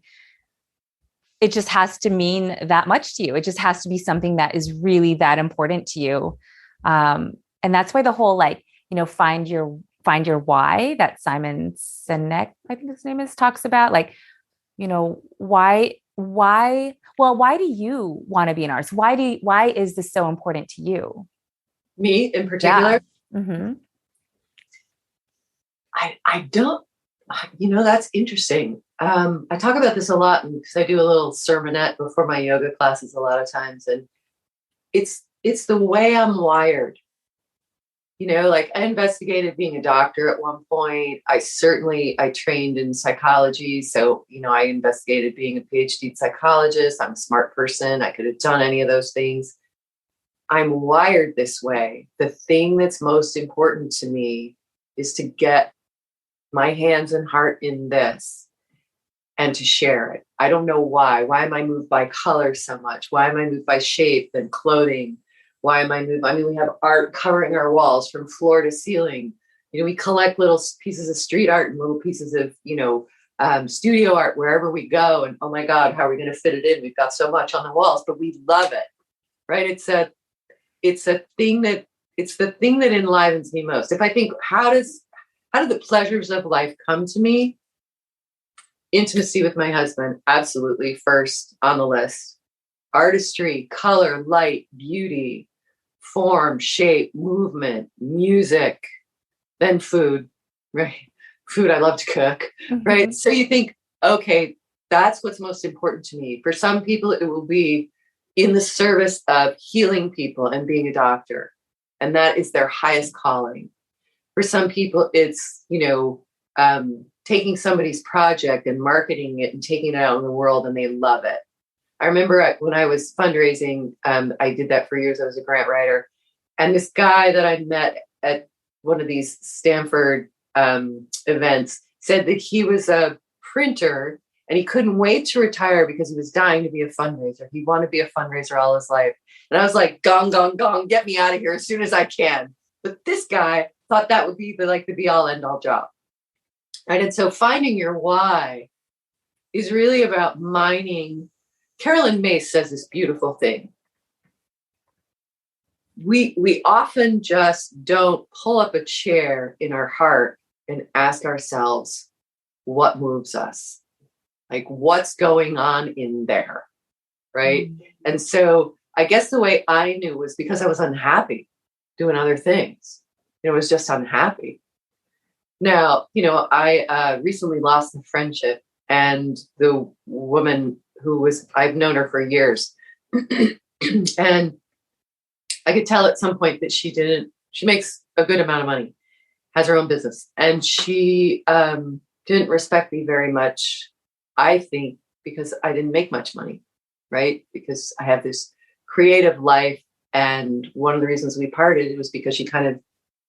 it just has to mean that much to you. It just has to be something that is really that important to you. And that's why the whole, find your why that Simon Sinek, I think his name is, talks about, why do you want to be an artist? Why is this so important to you? Me in particular? Yeah. I don't, that's interesting. I talk about this a lot because I do a little sermonette before my yoga classes a lot of times. And it's the way I'm wired. I investigated being a doctor at one point. I trained in psychology. So, I investigated being a PhD psychologist. I'm a smart person. I could have done any of those things. I'm wired this way. The thing that's most important to me is to get my hands and heart in this and to share it. I don't know why. Why am I moved by color so much? Why am I moved by shape and clothing? Why am I moved? I mean, we have art covering our walls from floor to ceiling. We collect little pieces of street art and little pieces of, studio art wherever we go. And oh my God, how are we going to fit it in? We've got so much on the walls, but we love it, right? It's the thing that enlivens me most. If I think, how do the pleasures of life come to me? Intimacy with my husband, absolutely first on the list. Artistry, color, light, beauty, form, shape, movement, music, then food, right? Food, I love to cook, right? So you think, okay, that's what's most important to me. For some people, it will be in the service of healing people and being a doctor. And that is their highest calling. For some people, it's, taking somebody's project and marketing it and taking it out in the world, and they love it. I remember when I was fundraising, I did that for years. I was a grant writer. And this guy that I met at one of these Stanford events said that he was a printer and he couldn't wait to retire because he was dying to be a fundraiser. He wanted to be a fundraiser all his life. And I was like, gong, gong, gong, get me out of here as soon as I can. But this guy thought that would be the be all end all job. Right? And so finding your why is really about mining. Carolyn Mace says this beautiful thing. We often just don't pull up a chair in our heart and ask ourselves what moves us, like what's going on in there, right? And so I guess the way I knew was because I was unhappy doing other things. I was just unhappy. Now, I recently lost a friendship, and the woman I've known her for years. And I could tell at some point that she makes a good amount of money, has her own business. And she didn't respect me very much, I think, because I didn't make much money, right? Because I have this creative life. And one of the reasons we parted was because she kind of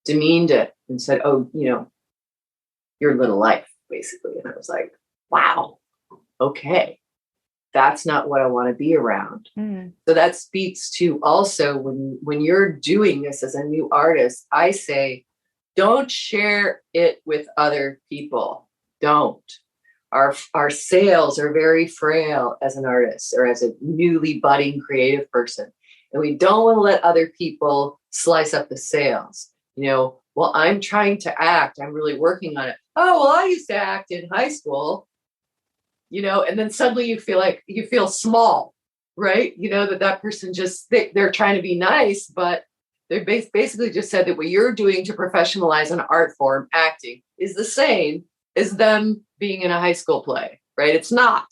demeaned it and said, oh, your little life, basically. And I was like, wow, okay. That's not what I want to be around. Mm. So that speaks to also when you're doing this as a new artist, I say, don't share it with other people. Don't. Our sales are very frail as an artist or as a newly budding creative person. And we don't want to let other people slice up the sales. Well, I'm trying to act. I'm really working on it. Oh, well, I used to act in high school. And then suddenly you feel small, right? That person they're trying to be nice, but they basically just said that what you're doing to professionalize an art form, acting, is the same as them being in a high school play, right? It's not,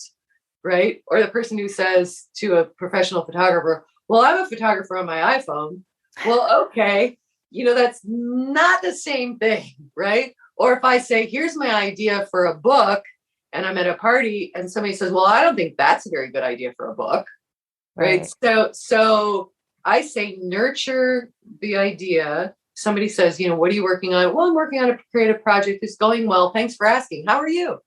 right? Or the person who says to a professional photographer, well, I'm a photographer on my iPhone. Well, okay, that's not the same thing, right? Or if I say, here's my idea for a book, and I'm at a party and somebody says, well, I don't think that's a very good idea for a book. Right. So I say, nurture the idea. Somebody says, what are you working on? Well, I'm working on a creative project. It's going well. Thanks for asking. How are you?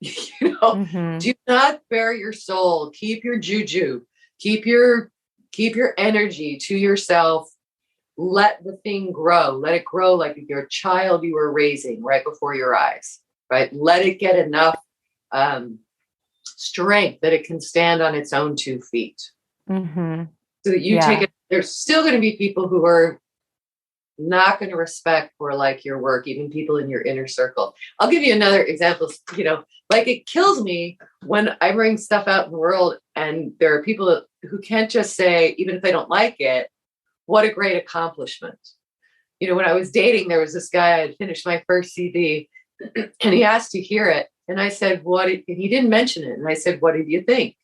Mm-hmm. Do not bare your soul. Keep your juju. Keep your energy to yourself. Let the thing grow. Let it grow like your child you were raising right before your eyes. Right. Let it get enough strength that it can stand on its own 2 feet. Mm-hmm. So that you take it. There's still going to be people who are not going to respect or like your work, even people in your inner circle. I'll give you another example. It kills me when I bring stuff out in the world and there are people who can't just say, even if they don't like it, what a great accomplishment. When I was dating, there was this guy, I had finished my first CD and he asked to hear it. And I said, and he didn't mention it. And I said, what did you think?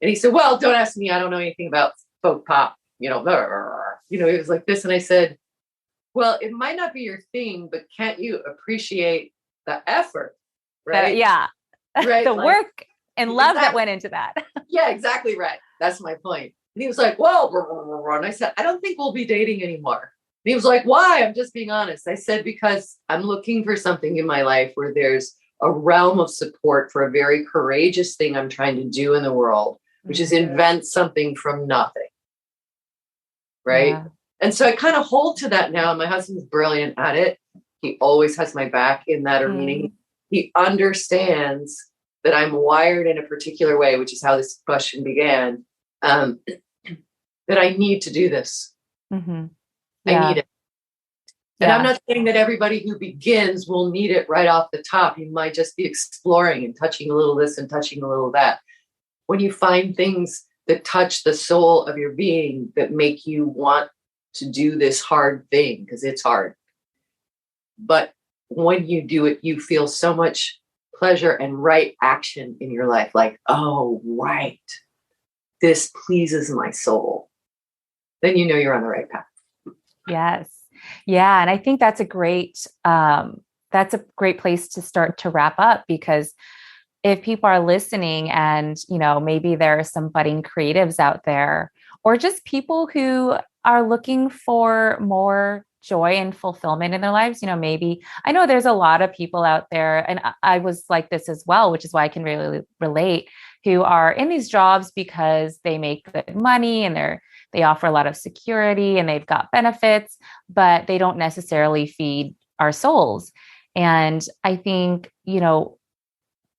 And he said, well, don't ask me. I don't know anything about folk pop. He was like this. And I said, well, it might not be your thing, but can't you appreciate the effort? Right. Right. The work and love that went into that. Yeah, exactly. Right. That's my point. And he was like, well, and I said, I don't think we'll be dating anymore. And he was like, why? I'm just being honest. I said, because I'm looking for something in my life where there's a realm of support for a very courageous thing I'm trying to do in the world, which is invent something from nothing. Right. Yeah. And so I kind of hold to that now. My husband's brilliant at it. He always has my back in that arena. He understands that I'm wired in a particular way, which is how this question began, that I need to do this. Mm-hmm. I need it. And I'm not saying that everybody who begins will need it right off the top. You might just be exploring and touching a little this and touching a little that. When you find things that touch the soul of your being that make you want to do this hard thing, because it's hard. But when you do it, you feel so much pleasure and right action in your life. Like, oh, right. This pleases my soul. Then you know you're on the right path. Yes. Yeah. And I think that's a great place to start to wrap up, because if people are listening and, maybe there are some budding creatives out there, or just people who are looking for more joy and fulfillment in their lives, maybe I know there's a lot of people out there, and I was like this as well, which is why I can really relate, who are in these jobs because they make good money and they offer a lot of security and they've got benefits, but they don't necessarily feed our souls. And I think,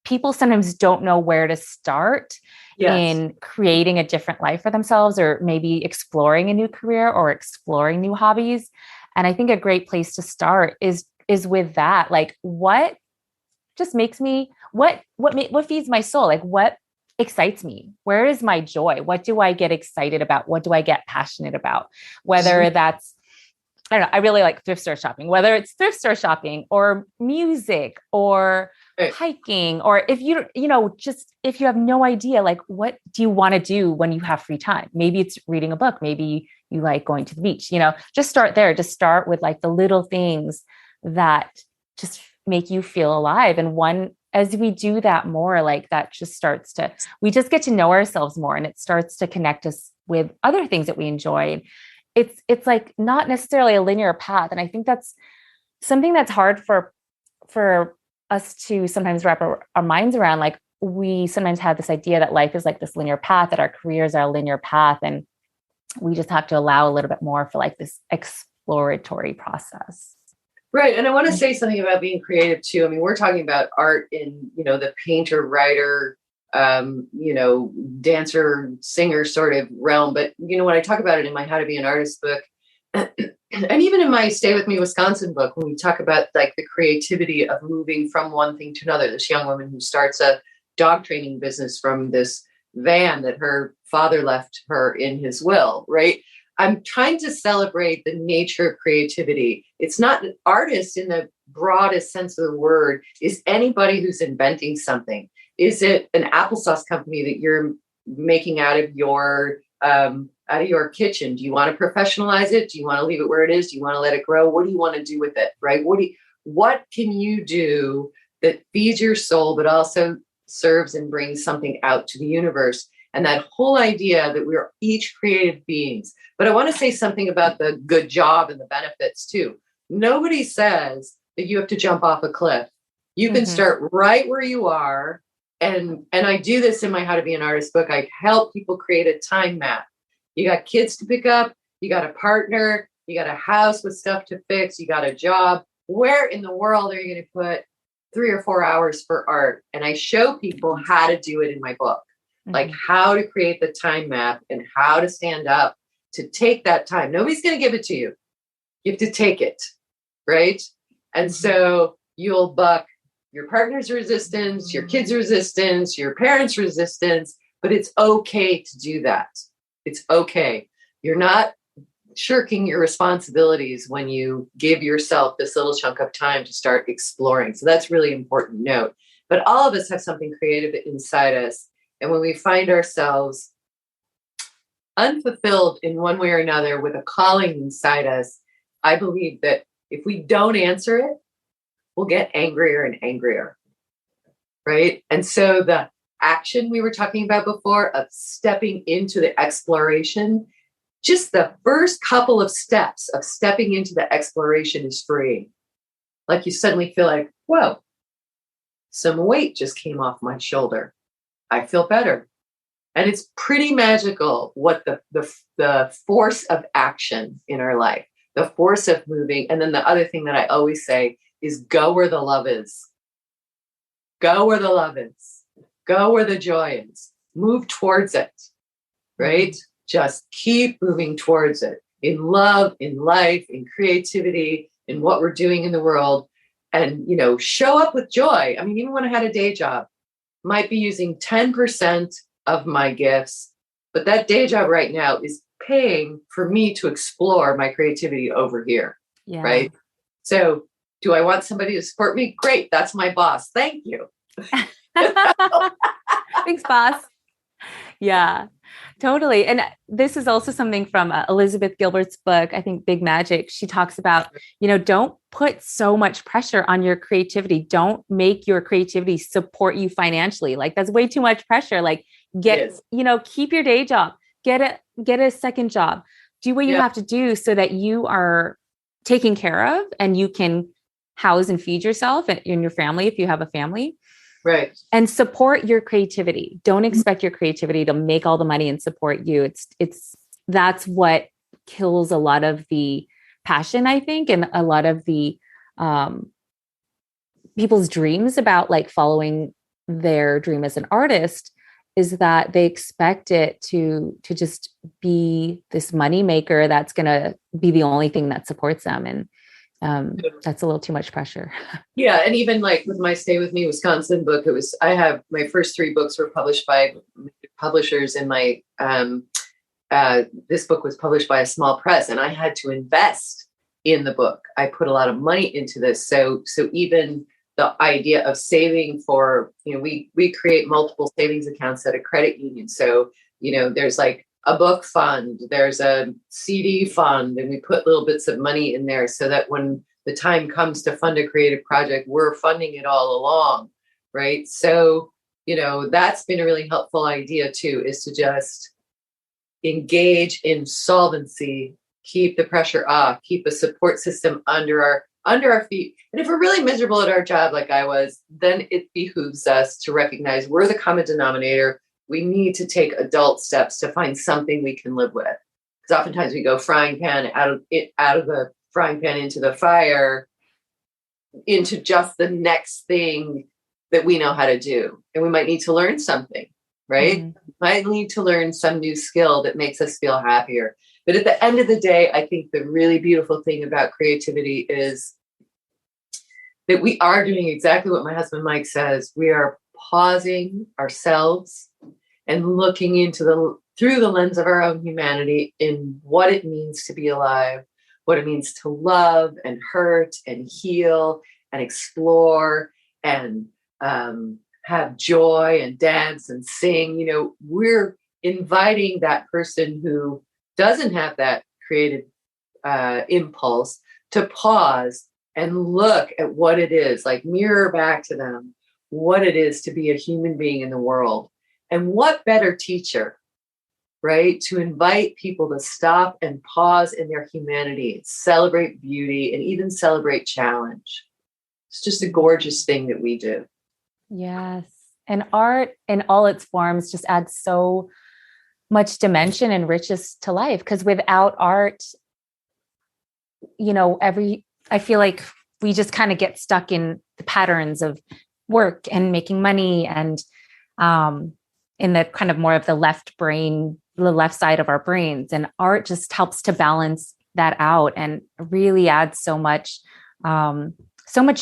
people sometimes don't know where to start in creating a different life for themselves, or maybe exploring a new career or exploring new hobbies. And I think a great place to start is with that. Like, what just makes me, what feeds my soul? Like, what excites me? Where is my joy? What do I get excited about? What do I get passionate about? Whether that's, I don't know, I really like thrift store shopping, whether it's thrift store shopping or music or Right. hiking, or if just if you have no idea, like, what do you want to do when you have free time? Maybe it's reading a book. Maybe you like going to the beach, just start there. Just start with like the little things that just make you feel alive. And as we do that more, like that we just get to know ourselves more, and it starts to connect us with other things that we enjoy. It's like not necessarily a linear path. And I think that's something that's hard for us to sometimes wrap our minds around. Like, we sometimes have this idea that life is like this linear path, that our careers are a linear path. And we just have to allow a little bit more for like this exploratory process. Right. And I want to say something about being creative too. I mean, we're talking about art in, the painter, writer, dancer, singer sort of realm. But, when I talk about it in my How to Be an Artist book, and even in my Stay With Me Wisconsin book, when we talk about like the creativity of moving from one thing to another, this young woman who starts a dog training business from this van that her father left her in his will, right? I'm trying to celebrate the nature of creativity. It's not an artist in the broadest sense of the word is anybody who's inventing something. Is it an applesauce company that you're making out of your kitchen? Do you want to professionalize it? Do you want to leave it where it is? Do you want to let it grow? What do you want to do with it? Right? What can you do that feeds your soul, but also serves and brings something out to the universe? And that whole idea that we're each creative beings. But I want to say something about the good job and the benefits too. Nobody says that you have to jump off a cliff. You can start right where you are. And I do this in my How to Be an Artist book. I help people create a time map. You got kids to pick up. You got a partner. You got a house with stuff to fix. You got a job. Where in the world are you going to put 3 or 4 hours for art? And I show people how to do it in my book. Like how to create the time map and how to stand up to take that time. Nobody's going to give it to you. You have to take it, right? And so you'll buck your partner's resistance, your kids' resistance, your parents' resistance, but it's okay to do that. It's okay. You're not shirking your responsibilities when you give yourself this little chunk of time to start exploring. So that's really important note. But all of us have something creative inside us. And when we find ourselves unfulfilled in one way or another with a calling inside us, I believe that if we don't answer it, we'll get angrier and angrier, right? And so the action we were talking about before of stepping into the exploration, just the first couple of steps of stepping into the exploration is freeing. Like you suddenly feel like, whoa, some weight just came off my shoulder. I feel better. And it's pretty magical what the force of action in our life, the force of moving. And then the other thing that I always say is go where the love is. Go where the love is. Go where the joy is. Move towards it, right? Just keep moving towards it in love, in life, in creativity, in what we're doing in the world. And, show up with joy. I mean, even when I had a day job, might be using 10% of my gifts, but that day job right now is paying for me to explore my creativity over here, right? So do I want somebody to support me? Great. That's my boss. Thank you. Thanks, boss. Yeah, totally. And this is also something from Elizabeth Gilbert's book, I think Big Magic. She talks about, don't put so much pressure on your creativity. Don't make your creativity support you financially. Like that's way too much pressure. Like keep your day job, get a second job, do what you have to do so that you are taken care of and you can house and feed yourself and your family if you have a family. Right. And support your creativity. Don't expect your creativity to make all the money and support you. That's what kills a lot of the passion, I think, and a lot of the people's dreams about like following their dream as an artist is that they expect it to just be this money maker that's going to be the only thing that supports them. And that's a little too much pressure. Yeah. And even like with my Stay With Me Wisconsin book, I have my first 3 books were published by publishers, and my, this book was published by a small press, and I had to invest in the book. I put a lot of money into this. So even the idea of saving for, we create multiple savings accounts at a credit union. So, there's like a book fund, there's a CD fund, and we put little bits of money in there so that when the time comes to fund a creative project, we're funding it all along, right? So, that's been a really helpful idea too, is to just engage in solvency, keep the pressure off, keep a support system under our feet. And if we're really miserable at our job, like I was, then it behooves us to recognize we're the common denominator. We need to take adult steps to find something we can live with. Because oftentimes we go frying pan out of the frying pan into the fire, into just the next thing that we know how to do. And we might need to learn something, right? Mm-hmm. Might need to learn some new skill that makes us feel happier. But at the end of the day, I think the really beautiful thing about creativity is that we are doing exactly what my husband Mike says. We are pausing ourselves and looking through the lens of our own humanity in what it means to be alive, what it means to love and hurt and heal and explore and have joy and dance and sing. We're inviting that person who doesn't have that creative impulse to pause and look at what it is, like mirror back to them what it is to be a human being in the world. And what better teacher, right, to invite people to stop and pause in their humanity, celebrate beauty, and even celebrate challenge. It's just a gorgeous thing that we do. Yes. And art in all its forms just adds so much dimension and richness to life. Because without art, I feel like we just kind of get stuck in the patterns of work and making money and in the kind of more of the left side of our brains. And art just helps to balance that out and really adds so much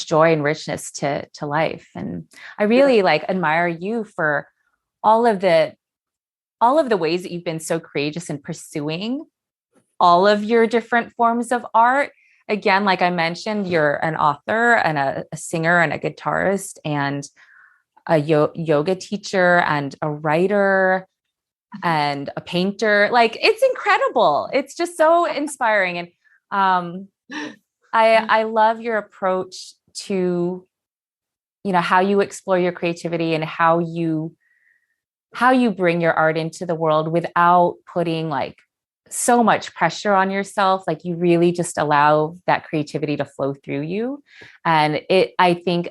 joy and richness to life. And I really admire you for all of the ways that you've been so courageous in pursuing all of your different forms of art. Again, like I mentioned, you're an author and a singer and a guitarist and a yoga teacher and a writer and a painter. Like, it's incredible. It's just so inspiring. And I love your approach to, how you explore your creativity and how you bring your art into the world without putting so much pressure on yourself. Like, you really just allow that creativity to flow through you. And I think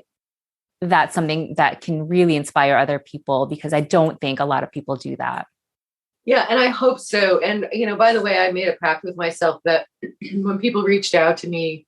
that's something that can really inspire other people, because I don't think a lot of people do that. Yeah. And I hope so. And, by the way, I made a pact with myself that when people reached out to me,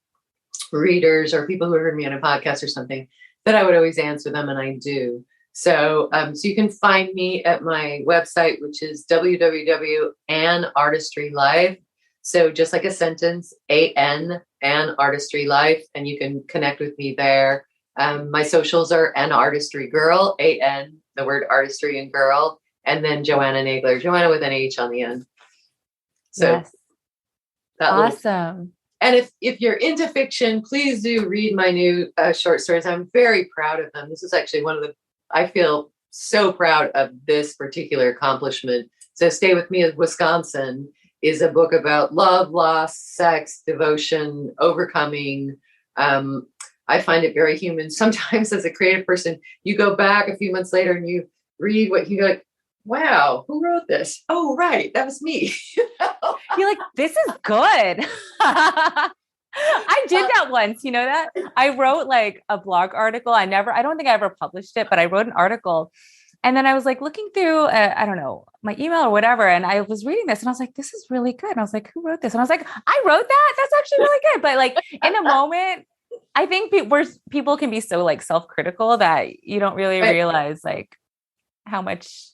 readers or people who heard me on a podcast or something, that I would always answer them. And I do. So you can find me at my website, which is www.AnnArtistryLife. So just like a sentence, AN Artistry Life, and you can connect with me there. My socials are An Artistry Girl, AN, the word artistry and girl, and then JoAnneh Nagler, JoAnneh with an H on the end. So yes. Awesome. And if you're into fiction, please do read my new short stories. I'm very proud of them. This is actually I feel so proud of this particular accomplishment. So Stay With Me in Wisconsin is a book about love, loss, sex, devotion, overcoming. I find it very human. Sometimes as a creative person, you go back a few months later and you read what you go like, wow, who wrote this? Oh, right. That was me. You're like, this is good. I did that once, you know that? I wrote a blog article. I don't think I ever published it, but I wrote an article. And then I was looking through, I don't know, my email or whatever. And I was reading this and I was like, this is really good. And I was like, who wrote this? And I was like, I wrote that. That's actually really good. But in a moment, I think people can be so self-critical that you don't really realize how much,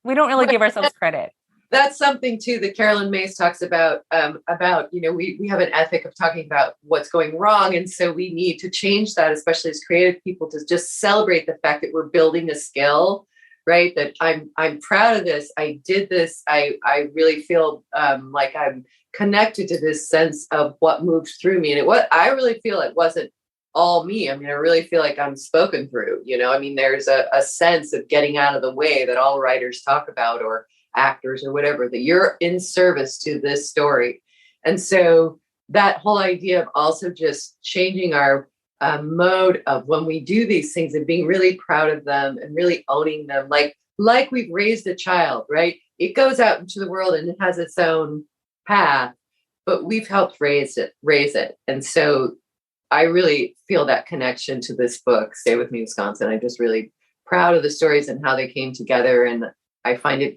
we don't really give ourselves credit. That's something too that Carolyn Mays talks about, we have an ethic of talking about what's going wrong. And so we need to change that, especially as creative people, to just celebrate the fact that we're building a skill, right? That I'm proud of this. I did this. I really feel like I'm connected to this sense of what moved through me. And I really feel it wasn't all me. I mean, I really feel like I'm spoken through, you know, I mean, there's a sense of getting out of the way that all writers talk about, or actors or whatever, that you're in service to this story. And so that whole idea of also just changing our mode of when we do these things and being really proud of them and really owning them, like we've raised a child, right? It goes out into the world and it has its own path, but we've helped raise it. And so I really feel that connection to this book, Stay With Me, Wisconsin. I'm just really proud of the stories and how they came together. And I find it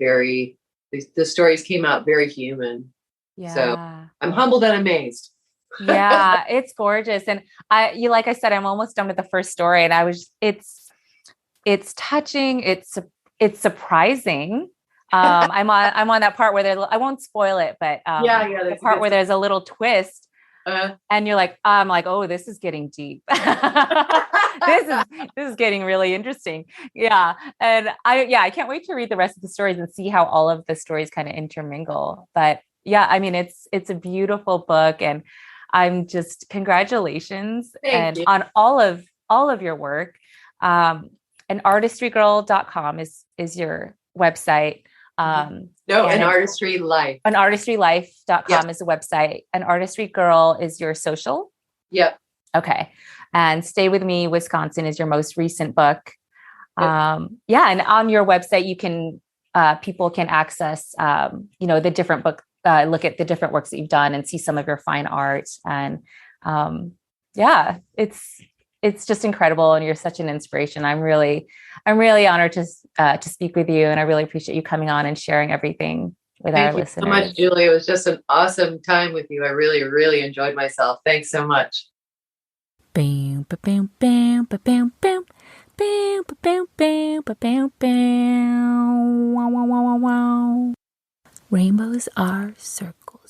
the stories came out very human. Yeah. So I'm humbled and amazed. Yeah, it's gorgeous. And like I said, I'm almost done with the first story, and it's touching. It's surprising. I'm on that part where I won't spoil it, but the part where there's a little twist, and you're like, I'm like, oh, this is getting deep. this is getting really interesting. Yeah. And I can't wait to read the rest of the stories and see how all of the stories kind of intermingle. But yeah, I mean, it's a beautiful book, and I'm just congratulations on all of your work. And artistrygirl.com is your website. And Artistry Life. And artistrylife.com is the website. And Artistry Girl is your social. Yep. Okay. And Stay With Me, Wisconsin is your most recent book. Yep. And on your website, you can people can access the different book. Look at the different works that you've done and see some of your fine art. And it's just incredible. And you're such an inspiration. I'm really honored to speak with you. And I really appreciate you coming on and sharing everything with our listeners. Thank you so much, Julie. It was just an awesome time with you. I really, really enjoyed myself. Thanks so much. Bam, bam, bam, bam, bam, bam, bam, bam, bam, bam. Wow, wow, wow, wow, wow. Rainbows are circles.